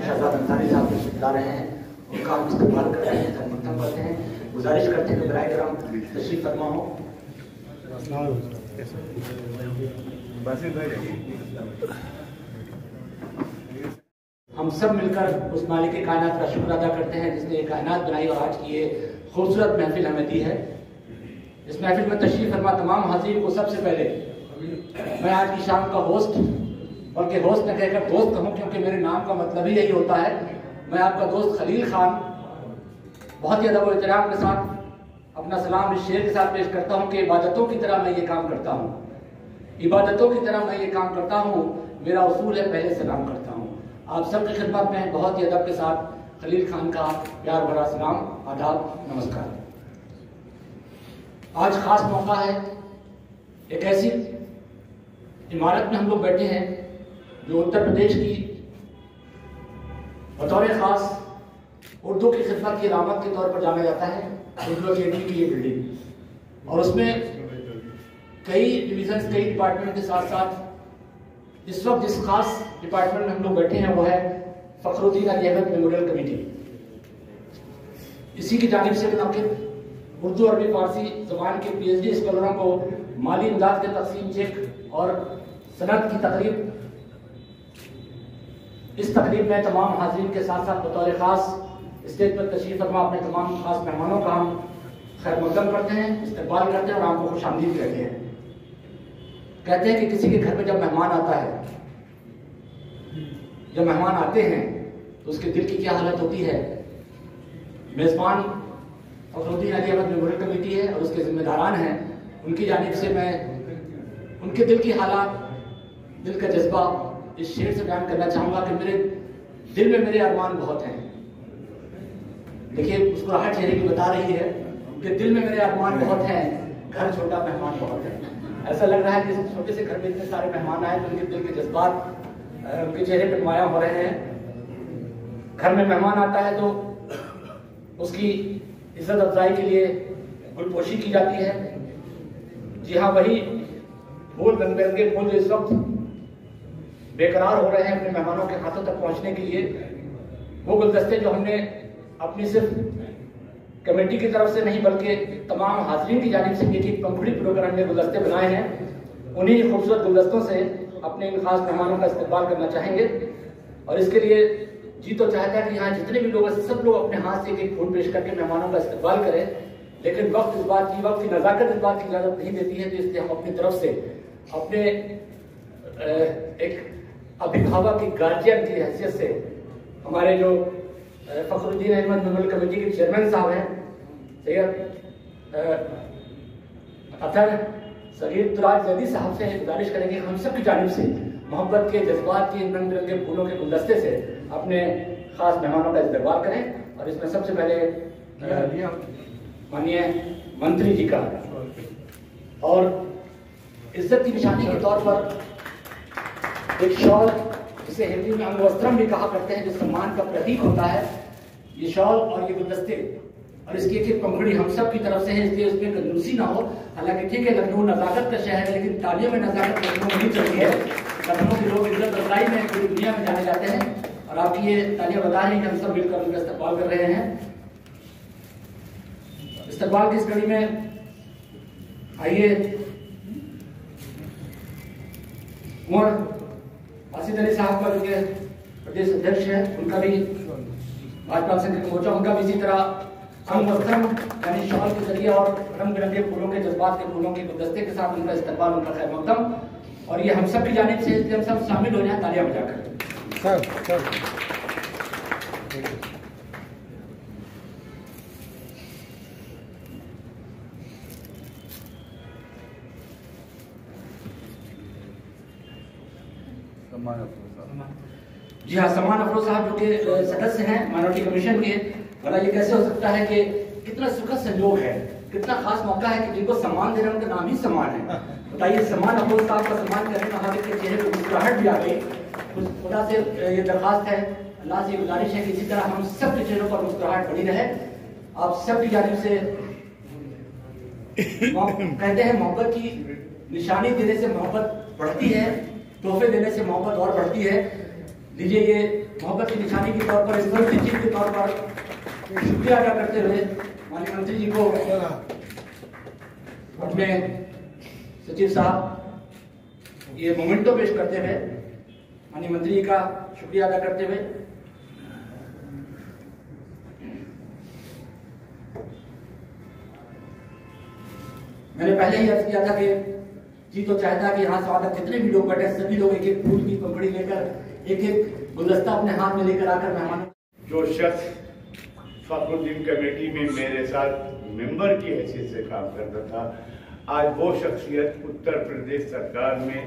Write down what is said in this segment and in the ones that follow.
शहजाद अंसारी साहब तशरीफ ला रहे हैं, उनका हम इस्तेमाल कर रहे हैं, खैर करते हैं। गुजारिश करते हैं कि बराए करम तशरीफ फरमा हो। हम सब मिलकर उस मालिक कायनात का शुक्र अदा करते हैं जिसने ये कायनात बनाई और आज की ये खूबसूरत महफिल हमें दी है। इस महफिल में तशरीफ फरमा तमाम हाज़रीन को सबसे पहले मैं आज की शाम का होस्ट, बल्कि होस्ट न कहकर दोस्त कहूँ क्योंकि मेरे नाम का मतलब ही यही होता है। मैं आपका दोस्त खलील खान बहुत ही अदब और एहतराम के साथ अपना सलाम इस शेर के साथ पेश करता हूँ कि इबादतों की तरह मैं ये काम करता हूँ, इबादतों की तरह मैं ये काम करता हूँ, मेरा उसूल है पहले सलाम करता हूँ। आप सबकी खिदमत में बहुत ही अदब के साथ खलील खान का प्यार भरा सलाम, आदाब, नमस्कार। आज खास मौका है, एक ऐसी इमारत में हम लोग बैठे हैं जो उत्तर प्रदेश की बतौर खास उर्दू की खिदमत की अलामत के तौर पर जाना जाता है, उर्दू अकेडमी की ये बिल्डिंग। और उसमें कई डिविजन्स, कई डिपार्टमेंट के साथ साथ इस वक्त जिस खास डिपार्टमेंट में हम लोग बैठे हैं वो है फखरुद्दीन अली अहमद मेमोरियल कमेटी। इसी की जानिब से मुनाकिब उर्दू अरबी फारसी ज़बान के PhD स्कॉलरों को माली इमदाद के तकसीम चेक और सनद की तकरीब, इस तकरीब में तमाम हाज़रीन के साथ साथ बतौर खास स्टेज पर तशरीफ फरमा अपने तमाम खास मेहमानों का हम खैर मकदम करते हैं, इस्तकबाल करते हैं और आपको खुशामदीद कहते हैं। कहते हैं कि किसी के घर में जब मेहमान आता है, जब मेहमान आते हैं तो उसके दिल की क्या हालत होती है। मेज़बान फखरुद्दीन अली अहमद मेमोरियल कमेटी है और उसके जिम्मेदारान हैं, उनकी जानिब से मैं उनके दिल की हालात, दिल का जज्बा इस शेर से बयान करना चाहूँगा कि मेरे दिल में मेरे अरमान बहुत हैं। देखिए मुस्कुराहट चेहरे की बता रही है कि दिल में मेरे अरमान बहुत हैं, घर छोटा मेहमान बहुत है। ऐसा लग रहा है कि इस छोटे से घर में इतने सारे मेहमान आए तो उनके दिल के जज्बात उनके चेहरे पर नुमाया हो रहे हैं। घर में मेहमान आता है तो उसकी इज्जत अफजाई के लिए गुलपोशी की जाती है। जी हाँ, वही फूल, रंग बिरंगे फूल जो इस वक्त बेकरार हो रहे हैं अपने मेहमानों के हाथों तक पहुंचने के लिए, वो गुलदस्ते जो हमने अपनी सिर्फ कमेटी की तरफ से नहीं बल्कि तमाम हाज़रीन की जानिब से एक पंखुड़ी प्रोग्राम हमने गुलदस्ते बनाए हैं, उन्हीं खूबसूरत गुलदस्तों से अपने इन खास मेहमानों का इस्तेमाल करना चाहेंगे। और इसके लिए जी तो चाहता है कि यहाँ जितने भी लोग हैं सब लोग अपने हाथ से एक फूल पेश करके मेहमानों का इस्तेमाल करें, लेकिन वक्त की नज़ाकत इस बात की इजाज़त नहीं देती है। तो इसलिए हम अपनी तरफ से अपने एक अभिभावक की गार्जियन की हैसियत से हमारे जो फखरुद्दीन अहमद मेमोरियल कमेटी के चेयरमैन साहब हैं सैयद अतर सगीर तुराज जैदी साहब से गुजारिश करेंगे हम सब की जानिब से मोहब्बत के जज्बात के रंग बिरंगे फूलों के गुलदस्ते से अपने खास मेहमानों का इस्तेमाल करें। और इसमें सबसे पहले माननीय मंत्री जी का और इज्जत की निशानी के तौर पर एक शॉल, जिसे हिंदी में अंगवस्त्रम भी कहा करते हैं, जो सम्मान का प्रतीक होता है, ये शॉल और ये गुलदस्ते और इसकी एक पंखुड़ी हम सब की तरफ से है, इसलिए उसमें कंजूसी ना हो। हालांकि ठीक है लखनऊ नजाकत का शहर है, लेकिन तालियों में नजाकत लखनऊ नहीं चलती है। लखनऊ के लोग इज्जत अफजाई में पूरी दुनिया में जाने जाते हैं और आपकी ये तालियां बता रही हैं कि हम सब मिलकर उनका इस्तेमाल कर रहे हैं। इस्तेमाल की इस कड़ी में आइए कुंवर आसिद अली साहब का जो प्रदेश अध्यक्ष है, उनका भी भाजपा संगठन मोर्चा, उनका भी इसी तरह अंगवस्त्रम यानी शॉल के जरिए और रंग बिरंगे फूलों के जज्बात के फूलों के गुलदस्ते के साथ उनका इस्तेमाल, उनका खैर मकदम। और ये हम सब की जानिब से हम सब शामिल हो जाए तालियां बजाकर। जी हाँ, समान अफरोज साहब जो कि सदस्य हैं माइनॉरिटी कमीशन के, भला ये कैसे हो सकता है कि कितना सुखद संयोग है, कितना खास मौका है कि जिनको सम्मान दे रहे हैं उनका नाम ही सम्मान है। बताइए, समान अफरोज साहब का सम्मान करने में हमारे चेहरे पर मुस्कुराहट भी आ गई। खुदा से ये दरखास्त है, अल्लाह से गुजारिश है कि इसी तरह हम सब के चेहरों पर मुस्कुराहट बनी रहे। आप सब की जानिब से कहते हैं मोहब्बत की निशानी देने से मोहब्बत बढ़ती है, तोहफे देने से मोहब्बत और बढ़ती है। लीजिए ये मोहब्बत की निशानी के तौर पर, स्मृति चिन्ह के तौर पर शुक्रिया अदा करते हुए माननीय मंत्री जी को अपने सचिव साहब ये मोमेंटो पेश करते हुए माननीय मंत्री जी का शुक्रिया अदा करते हुए मैंने पहले ही अर्ज किया था कि जी तो चाहता कि यहाँ स्वागत जितने भी लोग बैठे सभी लोग एक एक फूल की पंखुड़ी लेकर एक एक गुलदस्ता अपने हाथ में लेकर आकर मेहमानों। जो शख्स फखरुद्दीन कमेटी में मेरे साथ मेंबर की हैसियत से काम करता था, आज वो शख्सियत उत्तर प्रदेश सरकार में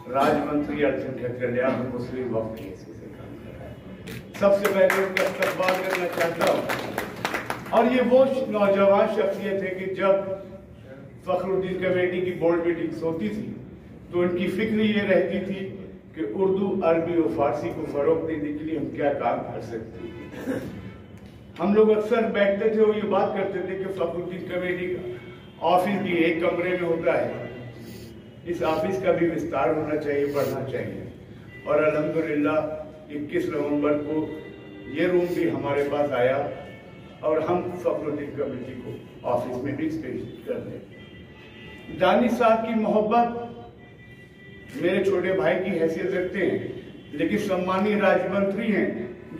राज्य मंत्री अल्पसंख्यक कल्याण और मुस्लिम वक्फ की हैसियत से काम कर रहा है। सबसे पहले उनका इस्तकबाल करना चाहता हूँ। और ये वो नौजवान शख्सियत है कि जब फखरुद्दीन कमेटी की बोर्ड मीटिंग्स होती थी तो उनकी फिक्र ये रहती थी कि उर्दू, अरबी और फारसी को फरोग देने के लिए हम क्या काम कर सकते हैं। हम लोग अक्सर बैठते थे और ये बात करते थे कि फखरुद्दीन कमेटी का ऑफिस भी एक कमरे में होता है, इस ऑफिस का भी विस्तार होना चाहिए, बढ़ना चाहिए। और अल्हम्दुलिल्लाह 21 नवंबर को ये रूम भी हमारे पास आया और हम फखरुद्दीन कमेटी को ऑफिस में भी स्पेश कर दें। दानिश साहब की मोहब्बत मेरे छोटे भाई की हैसियत रखते हैं, लेकिन सम्मानीय राज्य मंत्री हैं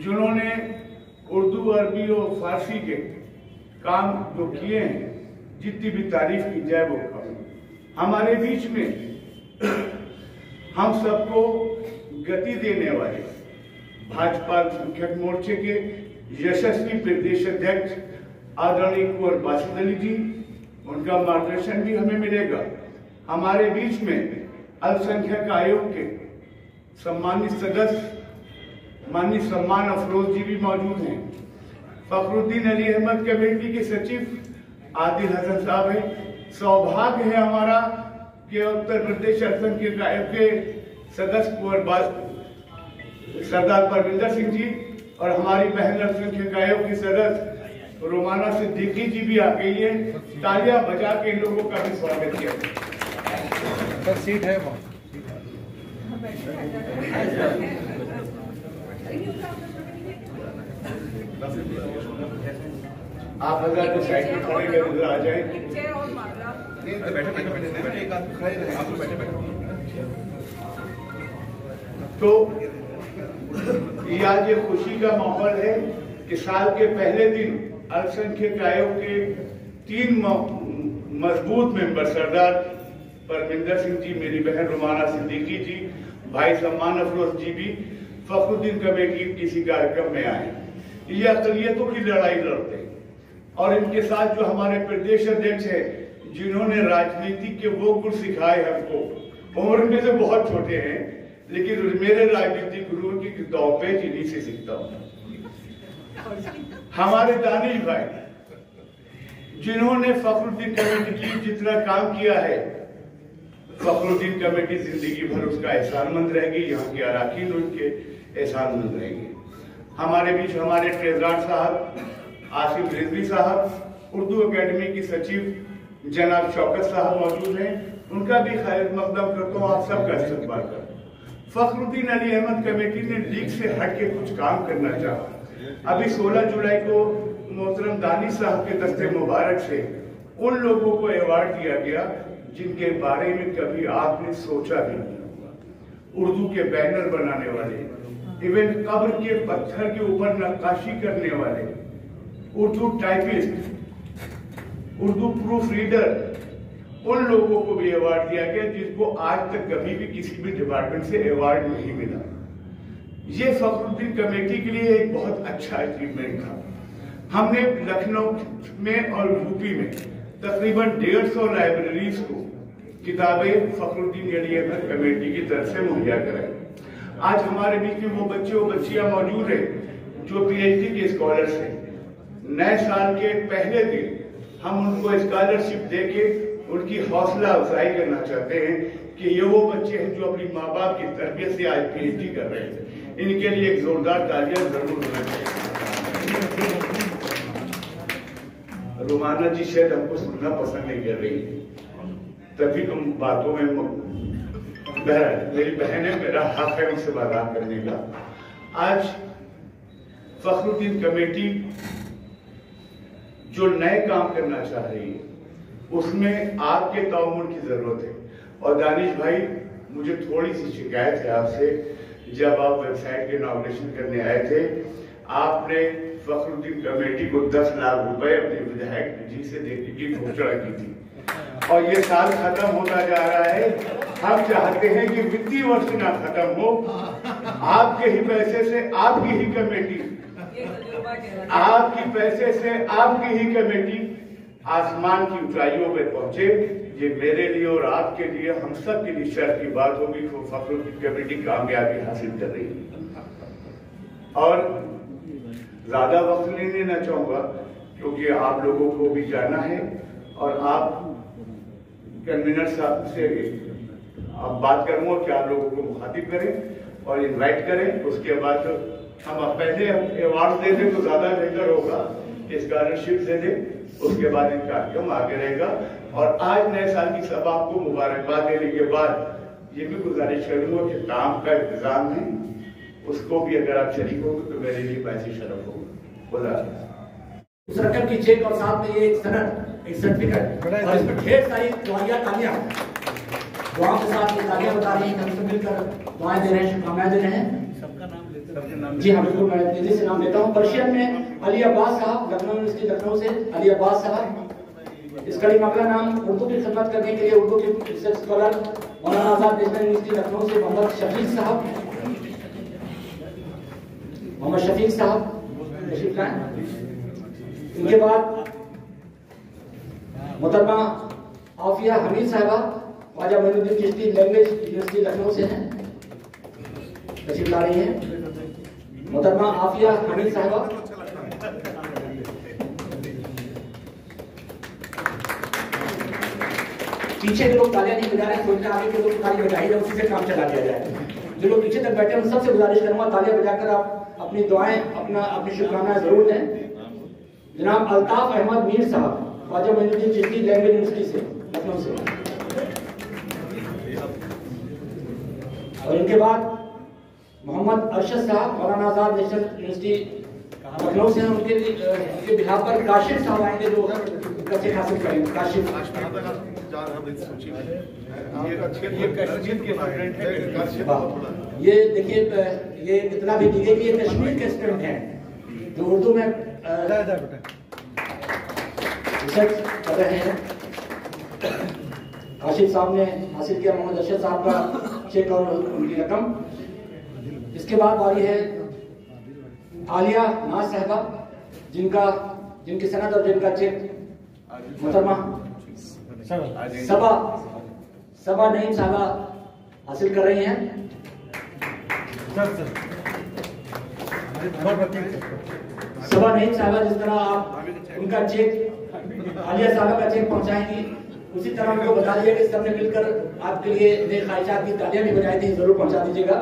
जिन्होंने उर्दू, अरबी और फारसी के काम जो किए हैं, जितनी भी तारीफ की जाए वो कम। हमारे बीच में हम सबको गति देने वाले भाजपा अल्पसंख्यक मोर्चे के यशस्वी प्रदेश अध्यक्ष आदरणीय कुंवर बासित अली जी, उनका मार्गदर्शन भी हमें मिलेगा। हमारे बीच में अल्पसंख्यक आयोग के सम्मानित सदस्य माननीय सम्मान अफरोज जी भी मौजूद हैं। फखरुद्दीन अली अहमद कमेटी के सचिव आदिल हसन साहब हैं। सौभाग्य है हमारा कि उत्तर प्रदेश अल्पसंख्यक आयोग के सदस्य कुंवर सरदार परविंदर सिंह जी और हमारी बहन अल्पसंख्यक आयोग की सदस्य रोमाना सिद्दीकी जी भी आ गई है। तालियां बजा के इन लोगों का भी स्वागत किया। सर सीट है वहाँ। आप अगर साइड में खड़े कर आ जाए। तो ये आज ये खुशी का माहौल है कि साल के पहले दिन अल्पसंख्यक आयोग के 3 मजबूत मेंबर सरदार परविंदर सिंह जी, मेरी बहन रोमाना सिद्दीकी जी, भाई सम्मान अफरोज जी भी फखरुद्दीन कमेटी किसी कार्यक्रम में आए। ये अकलियतों की लड़ाई लड़ते हैं और इनके साथ जो हमारे प्रदेश अध्यक्ष है जिन्होंने राजनीति के वो गुण सिखाए हमको, उम्र में से बहुत छोटे हैं लेकिन मेरे राजनीतिक गुरु की किताब पे इन्हीं से सीखता हूँ। हमारे दानिश भाई जिन्होंने फखरुद्दीन कमेटी की जितना काम किया है, फखरुद्दीन कमेटी जिंदगी भर उसका एहसानमंद रहेगी, यहाँ के अराकीन उनके एहसानमंद रहेंगे। हमारे बीच हमारे ट्रेजरार साहब आसिफ रिजवी साहब, उर्दू एकेडमी की सचिव जनाब शौकत साहब मौजूद हैं, उनका भी खैर मकदम करता हूँ, आप सबका इस्तकबाल करता हूँ। फखरुद्दीन अली अहमद कमेटी ने लीग से हट के कुछ काम करना चाहा। अभी 16 जुलाई को मोहतरम दानिश साहब के दस्ते मुबारक से उन लोगों को अवार्ड दिया गया जिनके बारे में कभी आपने सोचा भी नहीं होगा। उर्दू के बैनर बनाने वाले, इवन कब्र के पत्थर के ऊपर नक्काशी करने वाले, Urdu typist, Urdu proof reader, उन लोगों को भी अवार्ड दिया गया जिसको आज तक कभी भी किसी भी डिपार्टमेंट से अवार्ड नहीं मिला। ये फखरुद्दीन कमेटी के लिए एक बहुत अच्छा अचीवमेंट था। हमने लखनऊ में और यूपी में तकरीबन 150 लाइब्रेरीज को किताबें फखरुद्दीन अली अहमद कमेटी की तरफ से मुहैया कराई। आज हमारे बीच में वो बच्चे और बच्चियां मौजूद हैं जो PhD के स्कॉलर्स हैं। नए साल के पहले दिन हम उनको स्कॉलरशिप देके उनकी हौसला अफजाई करना चाहते हैं कि ये वो बच्चे हैं जो अपनी माँ बाप की तरबियत से आज PhD कर रहे हैं। इनके लिए एक जोरदार तालियां जरूर होना चाहिए। रोमाना जी शायद हमको सुनना पसंद नहीं कर रही, तभी तुम बातों में मेरी बहन है, मेरा हक है उनसे बात करने का। आज फखरुद्दीन कमेटी जो नए काम करना चाह रही है उसमें आपके ताउम्मुन की जरूरत है। और दानिश भाई, मुझे थोड़ी सी शिकायत है आपसे, जब आप वेबसाइट के इनॉग्रेशन करने आए थे आपने फखरुद्दीन कमेटी को 10 लाख रुपए अपने विधायक जी से देने की घोषणा की थी और ये साल खत्म होता जा रहा है। हम चाहते हैं कि वित्तीय वर्ष ना खत्म हो, आपके ही पैसे से आपकी ही कमेटी, आपकी पैसे से आपकी ही कमेटी आसमान की ऊंचाइयों पर पहुंचे। ये मेरे लिए और आपके लिए, हम सब के लिए शर्त की बात होगी कि फखरुद्दीन कमेटी कामयाबी हासिल कर रही है। और ज्यादा वक्त नहीं लेना चाहूंगा क्योंकि आप लोगों को भी जाना है और आप कन्वीनर साहब से आप बात करूंगा कि आप लोगों को मुखातिब करें और इनवाइट करें। उसके बाद हम पहले अवार्ड दे दें तो ज्यादा बेहतर होगा, स्कॉलरशिप दे दें, उसके बाद इन कार्यक्रम आगे रहेगा। और आज नए साल की सब आपको मुबारकबाद देने के बाद ये भी गुजारिश करूंगा कि काम का इंतजाम है, उसको भी अगर आप शरीक होंगे तो मेरे लिए पैसे शरफ होगा। खुदा उस रकम की चेक और साथ में ये एक सनद, एक सर्टिफिकेट और इसमें ढेर सारी तालियां दुआओं के साथ ये तालियां बता रही हैं, हम सब मिलकर दुआएं दे रहे हैं, शुभकामनाएं दे रहे हैं। जी हाँ बिल्कुल, मैं तेजी से नाम लेता हूँ। पर्शियन में अली अब्बास साहब, लखनऊ यूनिवर्सिटी लखनऊ से अली अब्बास साहब। इस कड़ी में अगला नाम उर्दू की खिदमत करने के लिए उर्दू के research scholar Maulana Azad national university Lucknow से मोहम्मद शफीक साहब। मोहम्मद शफीक साहब तशरीफ लाएं। इनके बाद मोहतरमा आफिया हमीद साहबा ख्वाजा मोइनुद्दीन चिश्ती लैंग्वेज यूनिवर्सिटी लखनऊ से हैं, तशरीफ ला रही हैं। मोहतरमा आफिया हमीद साहबा। पीछे जो लोग तालियां नहीं बजा रहे हैं, सोचते आगे के लोग ताली बजाई जाए, उसी से काम चला दिया जाए। जो लोग पीछे तक बैठे हैं उन सबसे गुजारिश करूंगा तालियां बजाकर आप अपनी दुआएं, अपनी शुभकामनाएं जरूर दें। जनाब अल्ताफ अहमद मीर साहब ख्वाजा मोइनुद्दीन चिश्ती लैंग्वेज यूनिवर्सिटी से लखनऊ से। और इनके बाद मोहम्मद अरशद साहब मौलाना आजाद नेशनल यूनिवर्सिटी लखनऊ से हैं। उनके बिहार पर काशिफ साहब आएंगे जो बच्चे हासिल करेंगे। काशिफ ये देखिए, ये इतना भी दीजिए कि ये कश्मीर के स्टूडेंट हैं जो उर्दू में रिसर्च कर रहे हैं। काशिफ साहब ने हासिल किया मोहम्मद अरशद साहब का चेक और उनकी रकम। इसके बाद बारी है आलिया नाज साहबा, जिनकी सनद और जिनका चेक मोहतरमा सबा नईम साहबा हासिल कर रही हैं। सबा नईम साहबा, जिस तरह आप उनका चेक आलिया साहबा का चेक पहुंचाएंगी उसी तरह उनको बता दिया कि सबने मिलकर आपके लिए नेक ख्वाहिशात की तालियां भी बजाई थी, जरूर पहुंचा दीजिएगा।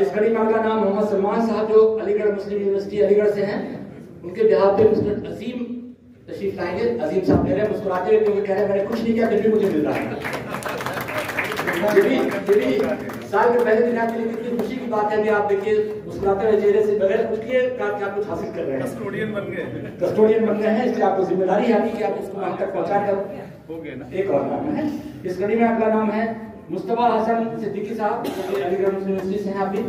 इस कड़ी में अगला नाम मोहम्मद सलमान साहब जो अलीगढ़ मुस्लिम यूनिवर्सिटी अलीगढ़ से हैं। उनके बिहार पे मिस्टर अजीम तशरीफ लाएंगे। अजीम साहब कह रहे हैं मुस्कुराते हुए क्योंकि कह रहे हैं मैंने कुछ नहीं किया फिर भी मुझे मिल रहा है। ये भी साल के पहले दिन आपके लिए कितनी खुशी की बात है कि आप देखिए मुस्कुराते हुए चेहरे से बगैर कुछ किए क्या कुछ हासिल कर रहे हैं। कस्टोडियन बन गए हैं, इसलिए आपको जिम्मेदारी है कि आप इसको वहां तक पहुंचा कर। एक और नाम है इस कड़ी में, अगला नाम है मुस्तफा हसन सिद्दीकी साहब जो अलीगढ़ मुस्लिम यूनिवर्सिटी से हैं। आप भी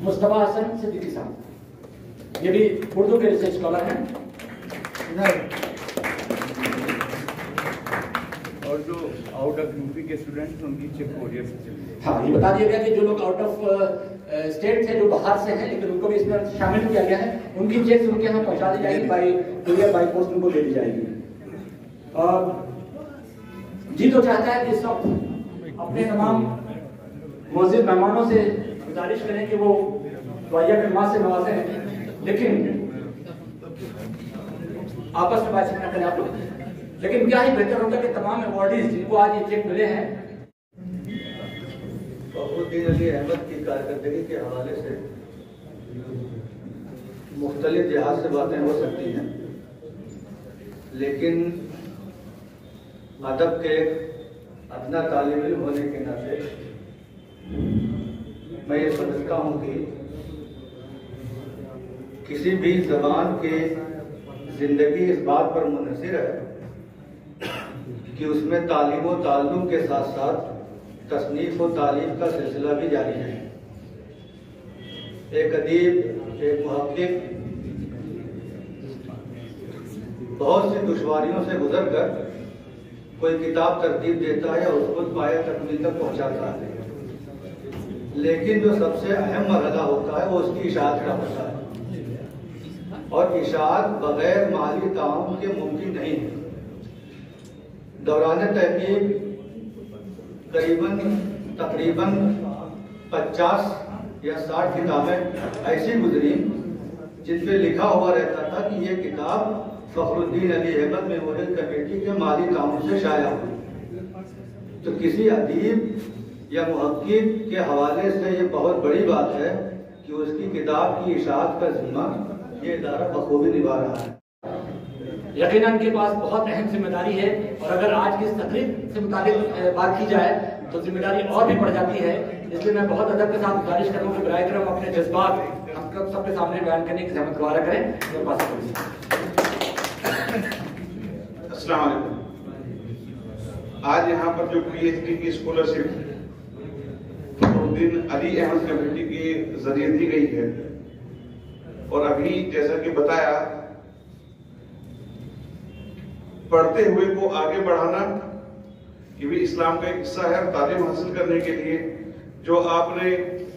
मुस्तफा हसन सिद्दीकी साहब, ये भी उर्दू के रिसर्च स्कॉलर हैं। और जो आउट ऑफ यूपी के स्टूडेंट्स उनकी चेक कोरियर से चली है। हाँ, ये बता दिया गया कि जो लोग आउट ऑफ स्टेट थे, जो बाहर से हैं, लेकिन उनको भी इसमें शामिल किया गया है। उनकी चेक उनके यहाँ पहुंचा दी जाएगी, बाई कुरियर बाई पोस्ट उनको दे दी जाएगी। जी तो चाहता है कि सब अपने तमाम मौजूद मेहमानों से गुजारिश करें कि वो दुआया के माँ से नवाजें, लेकिन आपस में बातचीत न करें आप लोग। लेकिन क्या ही बेहतर होगा कि तमाम अवार्डीज जिनको आज ये चेक मिले हैं, फखरुद्दीन अली अहमद की कारकर्दगी के हवाले से मुख्तलिफ लिहाज से बातें हो सकती हैं, लेकिन अदब के अदना तालिब इल्म होने के नाते मैं ये समझता हूँ कि किसी भी जबान की जिंदगी इस बात पर मुनहसिर है कि उसमें तालीम व ताल्लुम के साथ साथ तसनीफ व तालीम का सिलसिला भी जारी है। एक अदीब, एक मुहक्किक बहुत सी दुश्वारियों से गुजर कर कोई किताब तरतीब देता है और उसको पाया तकमील तक पहुंचाता है, लेकिन जो सबसे अहम मरहला होता है वो उसकी इशाअत का होता है, और इशाअत बगैर माली ताउन के मुमकिन नहीं है। दौरान तहकीक तकरीबन 50 या 60 किताबें ऐसी गुजरी जिन पे लिखा हुआ रहता था कि ये किताब फखरुद्दीन अली अहमद मेमोरियल कमेटी के माली ताउन से शाया हुई। तो किसी अदीब या मुहक्किक के हवाले से ये बहुत बड़ी बात है कि उसकी किताब की इशाअत का जिम्मा ये इदारा बखूबी निभा रहा है। यकीनन इनके पास बहुत अहम जिम्मेदारी है, और अगर आज की इस तकरीब से मुताबिक बात की जाए तो जिम्मेदारी और भी बढ़ जाती है। इसलिए मैं बहुत अदब के साथ गुजारिश करूँगा कि बराए करम अपने जज्बात हम सबके सामने बयान करने की ज़हमत गवारा करें। अस्सलाम वालेकुम। आज यहाँ पर जो पीएचडी की स्कॉलरशिप फखरुद्दीन अली अहमद कमेटी के जरिए दी गई है, और अभी जैसा कि बताया, पढ़ते हुए को आगे बढ़ाना ये भी इस्लाम का एक हिस्सा है। तालीम हासिल करने के लिए जो आपने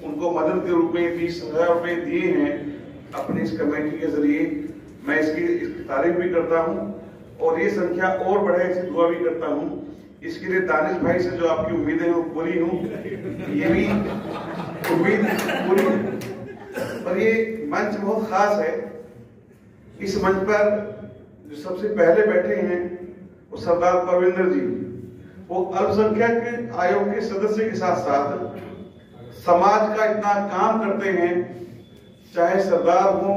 उनको मदद के रूप में 30,000 रुपए दिए हैं अपनी इस कमेटी के जरिए, मैं इसकी तारीफ भी करता हूँ, और ये संख्या और बढ़े ऐसी दुआ भी करता हूँ। इसके लिए दानिश भाई से जो आपकी उम्मीदें हैं पूरी हूँ, ये भी उम्मीद पूरी। और ये मंच बहुत खास है। इस मंच पर जो सबसे पहले बैठे हैं वो सरदार परविंदर जी, वो अल्पसंख्यक आयोग के सदस्य के साथ साथ समाज का इतना काम करते हैं, चाहे सरदार हो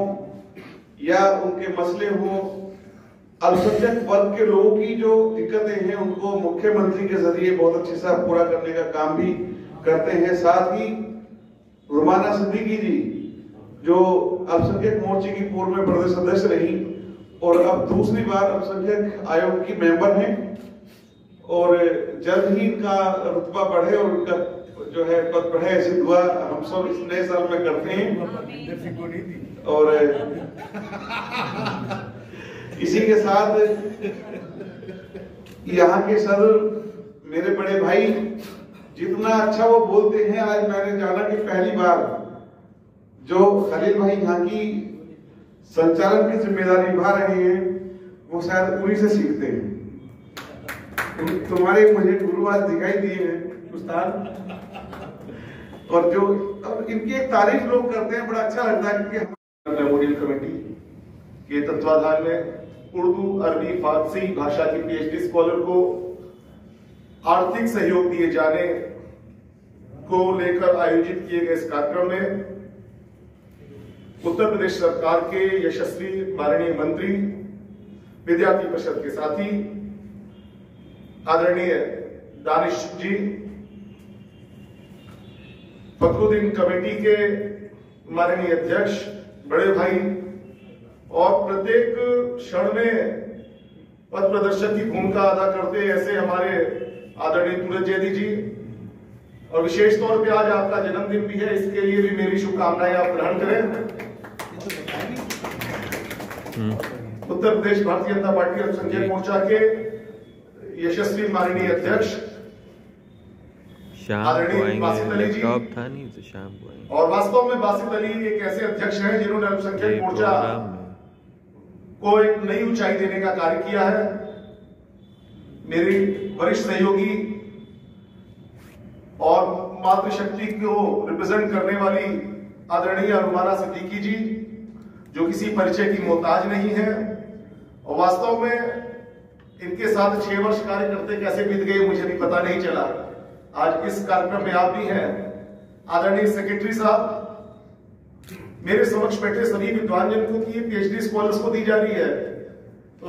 या उनके मसले हो, अल्पसंख्यक वर्ग के लोगों की जो दिक्कतें हैं उनको मुख्यमंत्री के जरिए बहुत अच्छे से पूरा करने का काम भी करते हैं। साथ ही रुमाना सिद्दीकी जी जो अल्पसंख्यक मोर्चे की पूर्व में प्रदेश सदस्य रही और अब दूसरी बार अल्पसंख्यक आयोग की मेंबर हैं, और जल्द ही इनका रुतबा बढ़े और उनका जो है पद बढ़े, ऐसी दुआ हम सब इस नए साल में करते हैं। और इसी के साथ यहाँ के सदर मेरे बड़े भाई जितना अच्छा वो बोलते हैं, आज मैंने जाना कि पहली बार जो खलील भाई यहाँ की संचालन की जिम्मेदारी निभा रहे हैं वो शायद उन्हीं से सीखते हैं। तुम्हारे मुझे गुरु आज दिखाई दिए हैं उस्ताद, और जो अब इनकी एक तारीफ लोग करते हैं, बड़ा अच्छा लगता है क्योंकि मेमोरियल कमेटी के तत्वाधान में उर्दू, अरबी, फारसी भाषा की पीएचडी स्कॉलर को आर्थिक सहयोग दिए जाने को लेकर आयोजित किए गए इस कार्यक्रम में उत्तर प्रदेश सरकार के यशस्वी माननीय मंत्री, विद्यार्थी परिषद के साथी आदरणीय दानिश जी, फखरुद्दीन कमेटी के माननीय अध्यक्ष, बड़े भाई, और प्रत्येक क्षण में पथ प्रदर्शक की भूमिका अदा करते ऐसे हमारे आदरणीय तुरज जैदी जी, और विशेष तौर पे आज आपका जन्मदिन भी है, इसके लिए भी मेरी शुभकामनाएं आप ग्रहण करें। उत्तर प्रदेश भारतीय जनता पार्टी अल्पसंख्यक मोर्चा के यशस्वी माननीय अध्यक्ष आदरणीय बासित अली जी, और वास्तव में बासित अली एक ऐसे अध्यक्ष हैं जिन्होंने अल्पसंख्यक मोर्चा को एक नई ऊंचाई देने का कार्य किया है। मेरी वरिष्ठ सहयोगी और मातृशक्ति को रिप्रेजेंट करने वाली आदरणीय रुमाना सिद्दीकी जी, जो किसी परिचय की मोहताज नहीं है, और वास्तव में इनके साथ 6 वर्ष कार्य करते कैसे बीत गए मुझे भी पता नहीं चला। आज इस कार्यक्रम में आप भी हैं। आदरणीय सेक्रेटरी साहब, मेरे समक्ष बैठे सभी विद्वानजन को की पीएचडी स्कॉलर्स को दी जा रही है, तो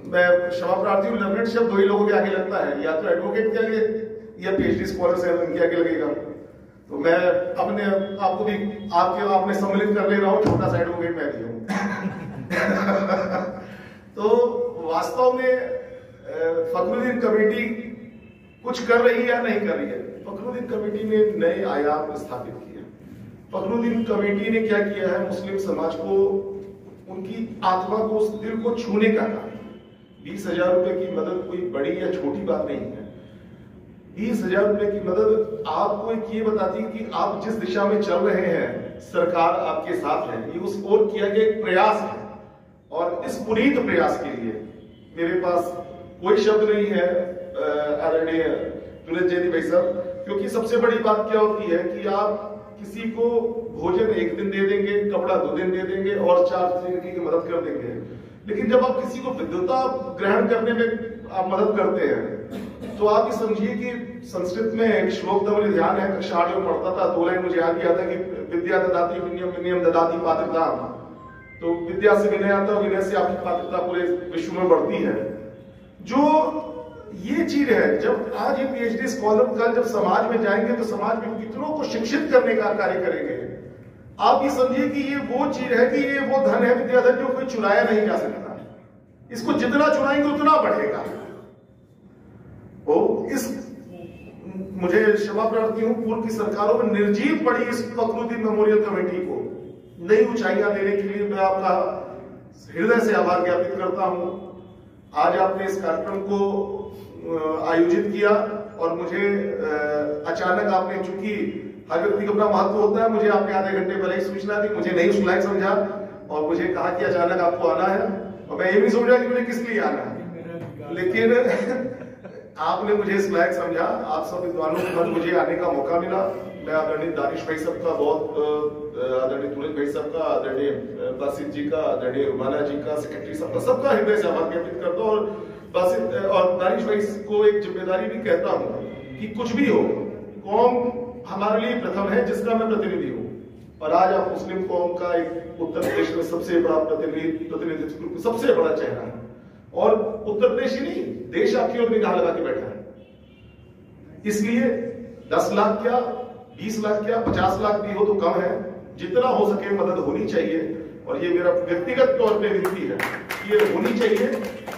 मैं क्षमा प्रार्थी हूँ, लर्नेड शब्द 2 ही लोगों के आगे लगता है, या तो एडवोकेट के आगे या पीएचडी स्कॉलर्स है उनके आगे लगेगा। तो मैं अपने आपको भी आपने सम्मिलित कर ले रहा हूँ, छोटा सा एडवोकेट मैं भी हूँ। तो वास्तव में फखरुद्दीन कमेटी कुछ कर रही है या नहीं कर रही है? फखरुद्दीन कमेटी ने नए आयाम स्थापित किए। फखरुद्दीन कमेटी ने क्या किया है, मुस्लिम समाज को, उनकी आत्मा को, उस दिल को छूने का काम। 20,000 रुपए की मदद कोई बड़ी या छोटी बात नहीं है। 20,000 रुपए की मदद आपको एक ये बताती है कि आप जिस दिशा में चल रहे हैं, सरकार आपके साथ है। ये उस ओर किया गया एक प्रयास है, और इस पुनीत प्रयास के लिए मेरे पास कोई शब्द नहीं है आदरणीय तुलज जैदी भाई साहब, क्योंकि सबसे बड़ी बात क्या होती है कि आप किसी को भोजन 1 दिन दे देंगे, कपड़ा 2 दिन दे देंगे और 4 दिन की मदद कर देंगे, लेकिन जब आप किसी को विद्वता ग्रहण करने में आप मदद करते हैं, तो आप ये समझिए कि संस्कृत में एक श्लोक था, मुझे ध्यान है, कक्षा 8 में पढ़ता था, 2 लाइन मुझे याद किया था कि विद्या ददाति विनयम, विनयम ददाति पात्रता। तो विद्या से विनय आता है, विनय से आपकी पात्रता पूरे विश्व में बढ़ती है। जो ये चीज है, जब आज ये पीएचडी स्कॉलर कल जब समाज में जाएंगे तो समाज में कितनों को शिक्षित करने का कार्य करेंगे। आप ये समझिए कि ये वो चीज है कि ये वो धन है, विद्याधन, जो कोई चुराया नहीं जा सकता। इसको जितना चुराएंगे उतना बढ़ेगा। वो इस मुझे क्षमा प्रार्थी हूं, पूर्व की सरकारों में निर्जीव पड़ी इस फखरुद्दीन मेमोरियल कमेटी को नई ऊंचाइयां देने के लिए मैं आपका हृदय से आभार ज्ञापित करता हूं। आज आपने इस कार्यक्रम को आयोजित किया, और मुझे अचानक आपने, चूंकि हर व्यक्ति का अपना महत्व होता है, मुझे आपने आधे घंटे पहले ही सूचना दी, मुझे नहीं उस लायक समझा और मुझे कहा कि अचानक आपको आना है, और मैं ये भी समझा कि मुझे किस लिए आना है, लेकिन आपने मुझे इस लायक समझा। आप सब विद्वानों के बाद मुझे आने का मौका मिला। मैं आदरणीय दानिश भाई साहब का बहुत, आदरणीय तुलज भाई साहब का, आदरणीय बासित जी का, आदरणीय रुमाना जी का, सेक्रेटरी साहब का, सबका हृदय से आभार ज्ञापित करता हूँ। और बासित और दानिश भाई को एक जिम्मेदारी भी कहता हूँ कि कुछ भी हो, कौम हमारे लिए प्रथम है, जिसका मैं प्रतिनिधि हूँ। और आज आप मुस्लिम कौम का एक उत्तर प्रदेश में सबसे बड़ा प्रतिनिधित्व, सबसे बड़ा चेहरा है, और उत्तर प्रदेश ही नहीं, देश आपकी ओर निगाह लगा के बैठा है। इसलिए 10 लाख क्या, 20 लाख क्या, 50 लाख भी हो तो कम है, जितना हो सके मदद होनी चाहिए। और ये मेरा व्यक्तिगत तौर पे विनती है कि ये होनी चाहिए।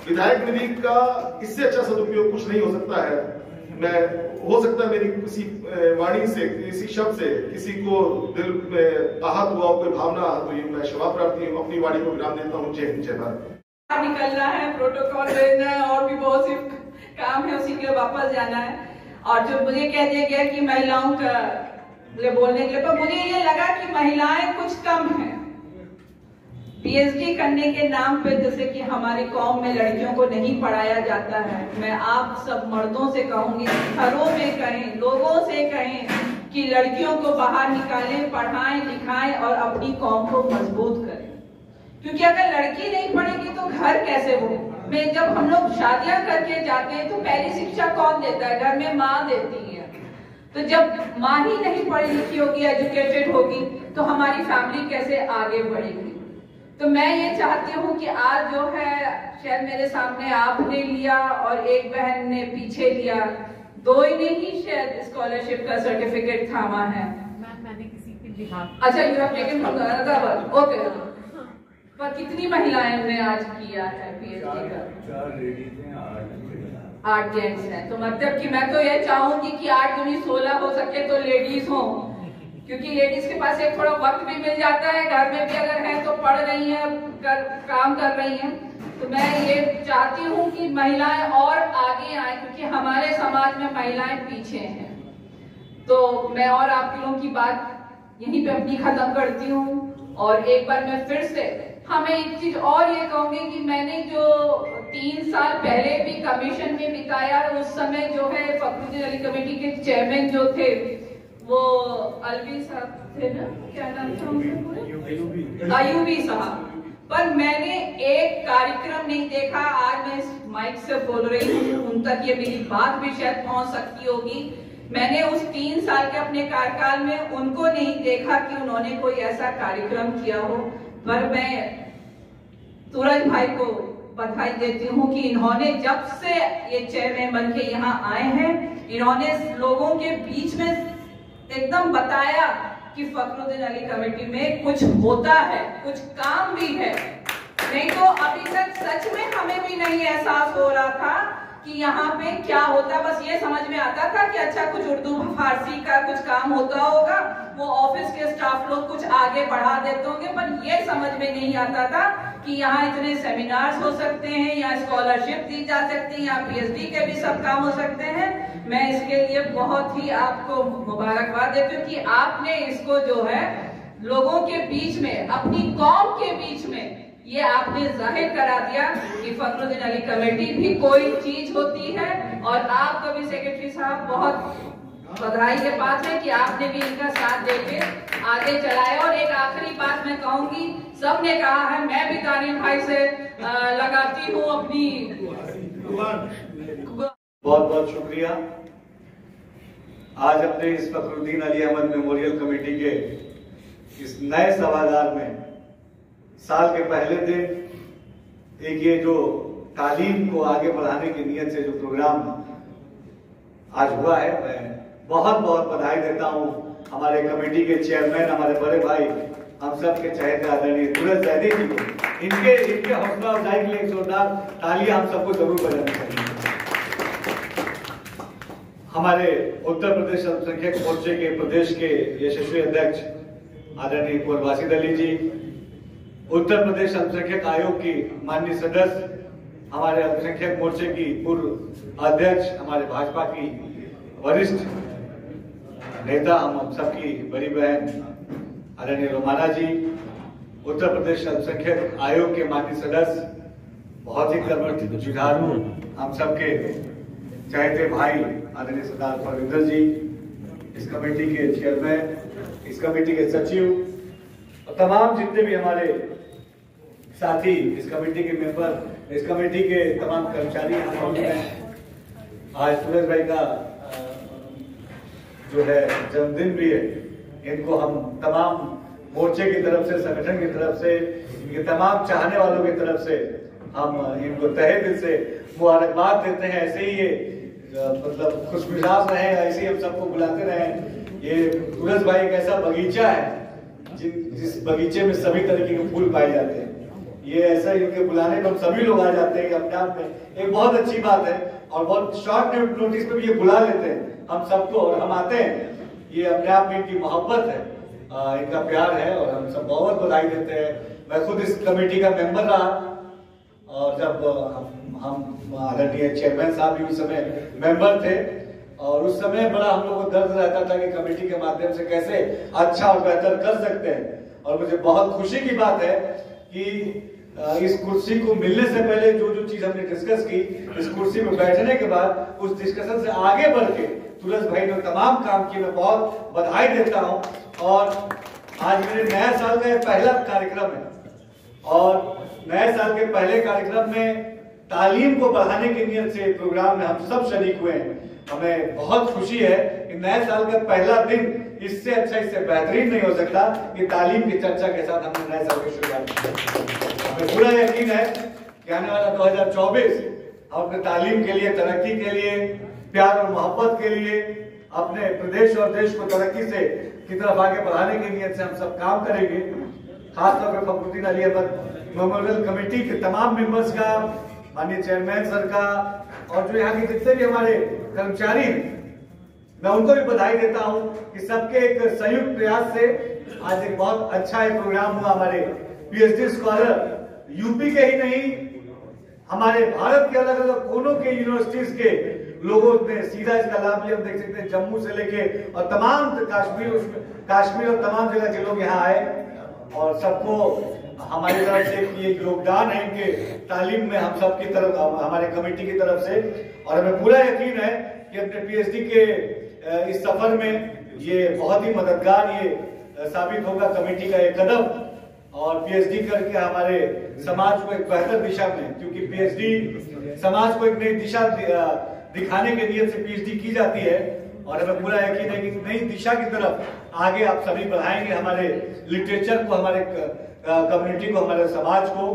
विधायक निधि का इससे अच्छा सदुपयोग कुछ नहीं हो सकता है। मैं, हो सकता है मेरी किसी वाणी से, किसी शब्द से किसी को दिल में आहत हुआ, कोई भावना आहत हुई, मैं क्षमा प्रार्थी हूँ, अपनी वाणी को विराम देता हूँ। जय हिंद, जय भारत। निकलना है, प्रोटोकॉल भेजना है, और भी बहुत सी काम है, उसी के वापस जाना है। और जो मुझे कह दिया गया कि महिलाओं का बोलने के लिए, पर मुझे ये लगा कि महिलाएं कुछ कम हैं। पीएचडी करने के नाम पे जैसे कि हमारी कौम में लड़कियों को नहीं पढ़ाया जाता है, मैं आप सब मर्दों से कहूंगी, घरों में कहें, लोगों से कहें कि लड़कियों को बाहर निकालें, पढ़ाएं, लिखाएं और अपनी कौम को मजबूत करें। क्योंकि अगर लड़की नहीं पढ़ेगी तो घर कैसे हो? मैं जब हम लोग शादियां करके जाते हैं तो पहली शिक्षा कौन देता है? घर में माँ देती है। तो जब माँ ही नहीं पढ़ी लिखी होगी, एजुकेटेड होगी, तो हमारी फैमिली कैसे आगे बढ़ेगी? तो मैं ये चाहती हूँ कि आज जो है, शायद मेरे सामने आपने लिया और एक बहन ने पीछे लिया, 2 ही ने ही शायद स्कॉलरशिप का सर्टिफिकेट थामा है। मैंने किसी के बिहाफ। अच्छा, you have taken from the other one, okay. पर कितनी महिलाएं ने आज किया है पीएचडी का? 4 लेडीज हैं, 8 जेंट्स हैं। तो मतलब कि मैं तो ये चाहूंगी कि 8 दूनी 16 हो सके तो लेडीज हो, क्योंकि लेडीज के पास एक थोड़ा वक्त भी मिल जाता है, घर में भी अगर है तो पढ़ रही हैं, काम कर रही हैं। तो मैं ये चाहती हूँ कि महिलाएं और आगे आए, क्योंकि हमारे समाज में महिलाएं पीछे हैं। तो मैं और आप लोगों की बात यहीं पे अपनी खत्म करती हूँ। और एक बार मैं फिर से हमें एक चीज और ये कहूंगी कि मैंने जो 3 साल पहले भी कमीशन में बिताया, उस समय जो है फखरुद्दीन अली कमेटी के चेयरमैन जो थे वो अलवी साहब थे ना, क्या नाम था उनका? अयूबी साहब। पर मैंने एक कार्यक्रम नहीं देखा, आज मैं इस माइक से बोल रही हूँ, उन तक ये मेरी बात भी शायद पहुंच सकती होगी। मैंने उस 3 साल के अपने कार्यकाल में उनको नहीं देखा कि उन्होंने कोई ऐसा कार्यक्रम किया हो। पर मैं सूरज भाई को बधाई देती हूँ कि इन्होंने जब से ये चेयरमैन बन के यहाँ आए हैं, इन्होंने लोगों के बीच में एकदम बताया कि फखरुद्दीन अली कमेटी में कुछ होता है, कुछ काम भी है। नहीं तो अभी तक सच में हमें भी नहीं एहसास हो रहा था कि यहाँ पे क्या होता। बस ये समझ में आता था कि अच्छा कुछ उर्दू फारसी का कुछ काम होता होगा, वो ऑफिस के स्टाफ लोग कुछ आगे बढ़ा देते होंगे, पर ये समझ में नहीं आता था कि यहाँ इतने सेमिनार्स हो सकते हैं, यहाँ स्कॉलरशिप दी जा सकती है, यहाँ पीएचडी के भी सब काम हो सकते हैं। मैं इसके लिए बहुत ही आपको मुबारकबाद देती हूँ कि आपने इसको जो है लोगों के बीच में, अपनी कौम के बीच में ये आपने जाहिर करा दिया कि फखरुद्दीन अली कमेटी भी कोई चीज होती है। और आपको भी सेक्रेटरी साहब बहुत बधाई के पात्र है कि आपने भी इनका साथ देके आगे चलाया। और एक आखिरी बात मैं कहूंगी, सबने कहा है, मैं भी तारीफ भाई से लगाती हूँ अपनी। बहुत बहुत शुक्रिया। आज अपने इस फखरुद्दीन अली अहमद मेमोरियल कमेटी के इस नए सभागार में साल के पहले दिन एक ये जो तालीम को आगे बढ़ाने की नीयत से जो प्रोग्राम आज हुआ है, मैं बहुत बहुत बधाई देता हूं हमारे कमेटी के चेयरमैन, हमारे बड़े भाई, हम सब के चहेते आदरणीय सूरज जैदी जी को। इनके हौसला अफजाई के लिए एक जोरदार तालियां हम सबको जरूर बजानी चाहिए। हमारे उत्तर प्रदेश अल्पसंख्यक मोर्चे के प्रदेश के यशस्वी अध्यक्ष आदरणीय कुंवर वासिद अली जी, उत्तर प्रदेश अल्पसंख्यक आयोग की माननीय सदस्य, हमारे अल्पसंख्यक मोर्चे की पूर्व अध्यक्ष, हमारे भाजपा की वरिष्ठ नेता, हम सबकी बड़ी बहन आदरणीय रोमाना जी, उत्तर प्रदेश अल्पसंख्यक आयोग के माननीय सदस्य, बहुत ही कर्मठ जुझारू हम सबके चहेते भाई आदरणीय सरदार परविंदर जी, इस कमेटी के चेयरमैन, इस कमेटी के सचिव और तमाम जितने भी हमारे साथी, इस कमेटी के मेंबर, इस कमेटी के तमाम कर्मचारी हैं। आज सूरज भाई का जो है जन्मदिन भी है। इनको हम तमाम मोर्चे की तरफ से, संगठन की तरफ से, इनके तमाम चाहने वालों की तरफ से हम इनको तहे दिल से मुबारकबाद देते हैं। ऐसे ही ये मतलब खुशमिजाज रहे, ऐसे ही हम सबको बुलाते रहे। ये सूरज भाई एक ऐसा बगीचा है जिस बगीचे में सभी तरीके के फूल पाए जाते हैं। ये ऐसा ही उनके बुलाने पर सभी लोग आ जाते हैं, अपने आप में एक बहुत अच्छी बात है। और बहुत शॉर्ट नोटिस पे भी ये बुला लेते हैं हम सबको और हम आते हैं। ये अपने आप में इनकी मोहब्बत है, इनका प्यार है और हम सब बहुत बधाई देते हैं। मैं खुद इस कमेटी का मेंबर रहा और जब हम आदरणीय चेयरमैन साहब भी उस समय मेंबर थे और उस समय बड़ा हम लोगों को दर्द रहता था कि कमेटी के माध्यम से कैसे अच्छा और बेहतर कर सकते हैं। और मुझे बहुत खुशी की बात है कि इस कुर्सी को मिलने से पहले जो जो चीज हमने डिस्कस की, इस कुर्सी में बैठने के बाद उस डिस्कशन से आगे बढ़ के सूरज भाई ने तमाम काम किए, मैं बहुत बधाई देता हूं। और आज मेरे नया साल का पहला कार्यक्रम है और नए साल के पहले कार्यक्रम में तालीम को बढ़ाने की नियत से प्रोग्राम में हम सब शरीक हुए हैं। हमें बहुत खुशी है कि नए साल का पहला दिन इससे अच्छा, इससे बेहतरीन नहीं हो सकता कि तालीम की चर्चा के साथ हमने नए साल की शुरुआत की। हमें पूरा यकीन है कि आने वाला 2024 हम अपने तालीम के लिए, तरक्की के लिए, प्यार और मोहब्बत के लिए, अपने प्रदेश और देश को तरक्की से की तरफ आगे बढ़ाने की नियत से हम सब काम करेंगे। खासतौर पर फखरुद्दीन अली अहमद मेमोरियल कमेटी के तमाम मेंबर्स का, माननीय चेयरमैन सर का और जो यहाँ के जितने भी हमारे कर्मचारी हैं, मैं उनको भी बधाई देता हूं कि सबके एक संयुक्त प्रयास से आज एक बहुत अच्छा एक प्रोग्राम हुआ। हमारे पीएचडी स्कॉलर यूपी के ही नहीं, हमारे भारत के अलग अलग कोनों के यूनिवर्सिटीज के लोगों ने सीधा इसका लाभ लिया। हम देख सकते हैं जम्मू से लेके और तमाम काश्मीर और तमाम जगह के लोग यहाँ आए और सबको हमारी तरफ से ये योगदान है इनके तालीम में, हम सब की तरफ, हमारे कमेटी की तरफ से। और हमें पूरा यकीन है कि अपने पीएचडी के इस सफर में ये बहुत ही मददगार ये साबित होगा कमेटी का एक कदम, और पीएचडी करके हमारे समाज को एक बेहतर दिशा में, क्योंकि पीएचडी समाज को एक नई दिशा दिखाने के नियत से पीएचडी की जाती है। और हमें पूरा यकीन है कि नई दिशा की तरफ आगे आप सभी बढ़ाएंगे हमारे लिटरेचर को, हमारे कम्युनिटी को, हमारे समाज को।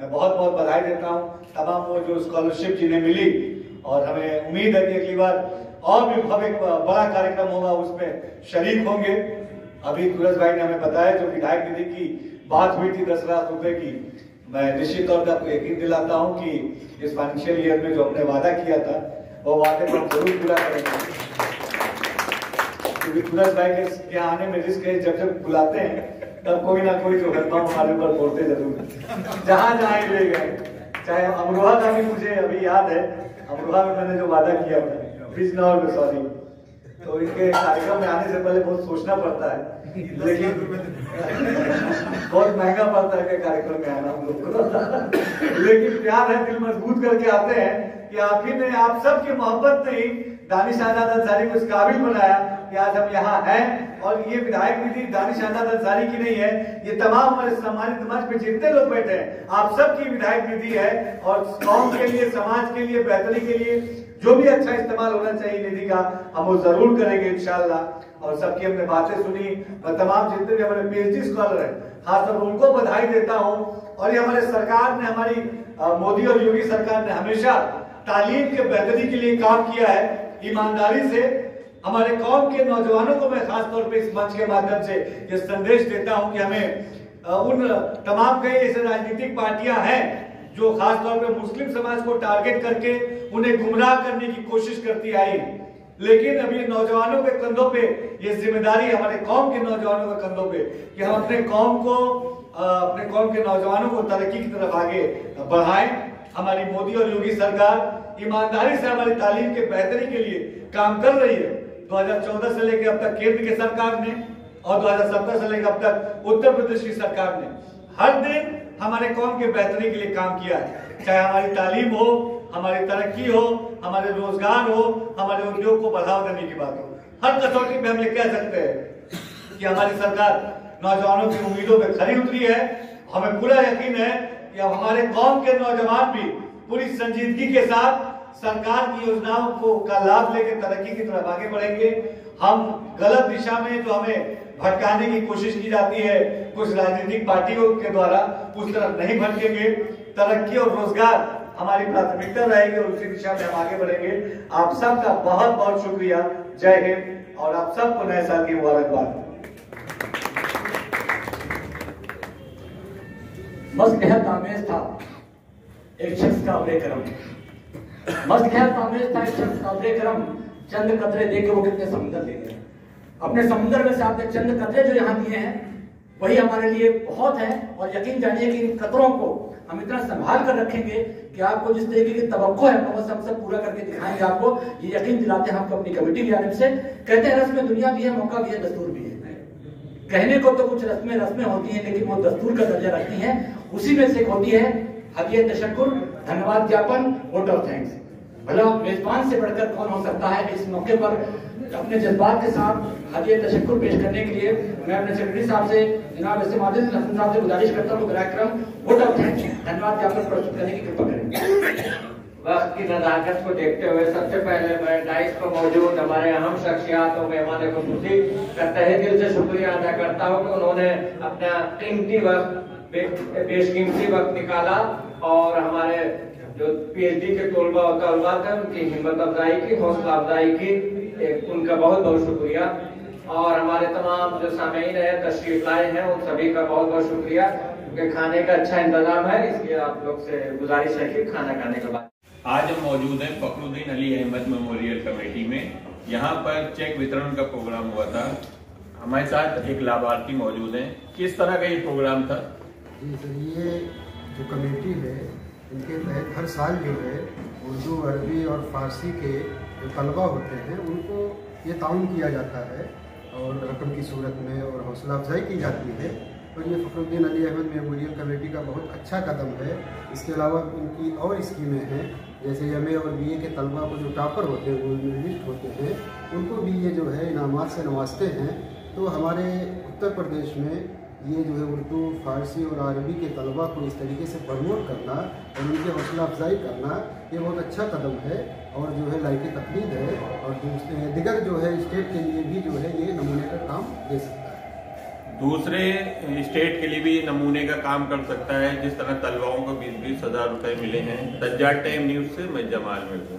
मैं बहुत बहुत बधाई देता हूँ तमाम वो जो स्कॉलरशिप जिन्हें मिली, और हमें उम्मीद है कि अगली बार और भी भव्य बड़ा कार्यक्रम होगा, उसमें शरीक होंगे। अभी तुरस भाई ने हमें बताया जो विधायक निधि की बात हुई थी 10 लाख रुपए की, मैं निश्चित तौर पर आपको यकीन दिलाता हूं कि इस फाइनेंशियल ईयर में जो हमने वादा किया था वो वादे को हम जरूर पूरा करेंगे। क्योंकि तुरस भाई के आने में रिस्क है, जब जब बुलाते हैं तब कोई ना कोई जो हरदम हमारे ऊपर बोलते जरूर, जहां जहां ले गए। चाहे अमरोहा का भी मुझे अभी याद है, अमरोहा में मैंने जो वादा किया था, बिजनौर में, सॉरी, तो इनके कार्यक्रम में आने से पहले बहुत सोचना पड़ता है, लेकिन बहुत महंगा पड़ता है कार्यक्रम में आना हम लोग को। लेकिन प्यार है, दिल मजबूत करके आते हैं कि आप ही ने, आप सबकी मोहब्बत ने ही दानिश आजाद अंसारी को इस काबिल बनाया कि आज हम यहाँ हैं। और ये विधायक निधि दानिश आजाद अंसारी की नहीं है, ये तमाम हमारे सम्मानित मंच पे जितने लोग बैठे हैं आप सबकी विधायक निधि है। और कौम के लिए, समाज के लिए, बेहतरी के लिए जो भी अच्छा इस्तेमाल होना चाहिए निधि का, हम वो जरूर करेंगे इंशाल्लाह। और सबकी हमने बातें सुनी, मैं तमाम जितने भी हमारे पीएचडी स्कॉलर हैं खासतौर पर उनको बधाई देता हूँ। और ये हमारे सरकार ने, हमारी मोदी और योगी सरकार ने हमेशा तालीम के बेहतरी के लिए काम किया है ईमानदारी से। हमारे कौम के नौजवानों को मैं खासतौर पे इस मंच के माध्यम से ये संदेश देता हूं कि हमें उन तमाम कई ऐसे राजनीतिक पार्टियां हैं जो खासतौर पे मुस्लिम समाज को टारगेट करके उन्हें गुमराह करने की कोशिश करती आई, लेकिन अब ये नौजवानों के कंधों पे ये जिम्मेदारी, हमारे कौम के नौजवानों के कंधों पे, कि हम अपने कौम के नौजवानों को तरक्की की तरफ आगे बढ़ाएं। हमारी मोदी और योगी सरकार ईमानदारी से हमारी तालीम के बेहतरी के लिए काम कर रही है। 2014 से लेकर अब तक केंद्र की सरकार ने और 2017 से लेकर अब तक उत्तर प्रदेश की सरकार ने हर दिन हमारे कौम के बेहतरी के लिए काम किया है। चाहे हमारी तालीम हो, हमारी तरक्की हो, हमारे रोजगार हो, हमारे उद्योग को बढ़ावा देने की बात हो, हर कसौटी में हम ये कह सकते हैं कि हमारी सरकार नौजवानों की उम्मीदों पर खरी उतरी है। हमें पूरा यकीन है कि अब हमारे कौम के नौजवान भी पूरी संजीदगी के साथ सरकार की योजनाओं को का लाभ लेकर तरक्की की तरफ आगे बढ़ेंगे। हम गलत दिशा में जो हमें भटकाने की कोशिश की जाती है कुछ राजनीतिक पार्टियों के द्वारा, उस तरफ नहीं भटकेंगे। तरक्की और रोजगार हमारी प्राथमिकता रहेगी और उसी दिशा में हम आगे बढ़ेंगे। आप सबका बहुत बहुत शुक्रिया। जय हिंद और आप सबको नए साल की मुबारकबाद। मस्त गहर तामेज था एक शख्स का अब्रे-करम, मस्त गहर तामेज था एक शख्स का अब्रे-करम, चंद कतरे दे के वो कितने समुद्र ले गए। अपने समुद्र में से आपने चंद कतरे जो यहाँ दिए हैं वही हमारे लिए बहुत है। और यकीन जानिए कि इन कतरों को हम इतना संभाल कर रखेंगे कि आपको जिस तरीके की तवक्को है वो हम सब पूरा करके दिखाएंगे। आपको ये यकीन दिलाते हैं हमको अपनी कमेटी की जानिब से। कहते हैं रस्म दुनिया भी है, मौका भी है, दस्तूर भी है। कहने को तो कुछ रस्में होती हैं, लेकिन वो दस्तूर का दर्जा रखती हैं। उसी में से एक होती है हदियत तशक्कुर, धन्यवाद ज्ञापन, वोट ऑफ थैंक्स। भला मेजबान से बढ़कर कौन हो सकता है। इस मौके पर अपने जज्बात के साथ हदियत तशक्कुर पेश करने के लिए मैं अपने सेक्रेटरी साहब से, जनाब एस एम आदिल हसन साहब से गुजारिश करता हूँ बराक्रम वोट ऑफ थैंक्स, धन्यवाद ज्ञापन प्रस्तुत करने की कृपा करें। वक्त की नजाकत को देखते हुए सबसे पहले मैं डाइस पर मौजूद हमारे अहम शख्सियात और मेहमान खुसूसी का तहे दिल से शुक्रिया अदा करता हूँ कि उन्होंने अपना कीमती वक्त, बेशकीमती वक्त निकाला और हमारे जो पीएचडी के तलबा और तलबा थे उनकी हिम्मत अफजाई की, हौसला अफजाई की, उनका बहुत बहुत शुक्रिया। और हमारे तमाम जो सामीन है, तशरीफ लाए हैं, उन सभी का बहुत बहुत शुक्रिया, क्योंकि खाने का अच्छा इंतजाम है, इसलिए आप लोग से गुजारिश है कि खाना खाने के बाद। आज हम मौजूद हैं फखरुद्दीन अली अहमद मेमोरियल कमेटी में। यहाँ पर चेक वितरण का प्रोग्राम हुआ था। हमारे साथ एक लाभार्थी मौजूद हैं। किस तरह का ये प्रोग्राम था? जी सर, ये जो कमेटी है इनके तहत हर साल जो है उर्दू, अरबी और फारसी के जो तलबा होते हैं उनको ये ताउन किया जाता है और रकम की सूरत में और हौसला अफजाई की जाती है। और ये फखरुद्दीन अली अहमद मेमोरियल कमेटी का बहुत अच्छा कदम है। इसके अलावा इनकी और स्कीमें हैं, जैसे एमए और बीए के तलबा को जो टॉपर होते हैं, वो लिस्ट होते हैं, उनको भी ये जो है इनामात से नवाजते हैं। तो हमारे उत्तर प्रदेश में ये जो है उर्दू, फारसी और अरबी के तलबा को इस तरीके से प्रमोट करना और उनकी हौसला अफजाई करना, ये बहुत अच्छा कदम है और जो है लायक तकलीद है। और दूसरे दिगर जो है स्टेट के लिए भी जो है ये नमूने का काम दे सकता है। दूसरे स्टेट के लिए भी नमूने का काम कर सकता है, जिस तरह तलवाओं को 20-20 हज़ार रुपए मिले हैं। सज्जाद टाइम न्यूज़ से मैं जमाल मिर्जा।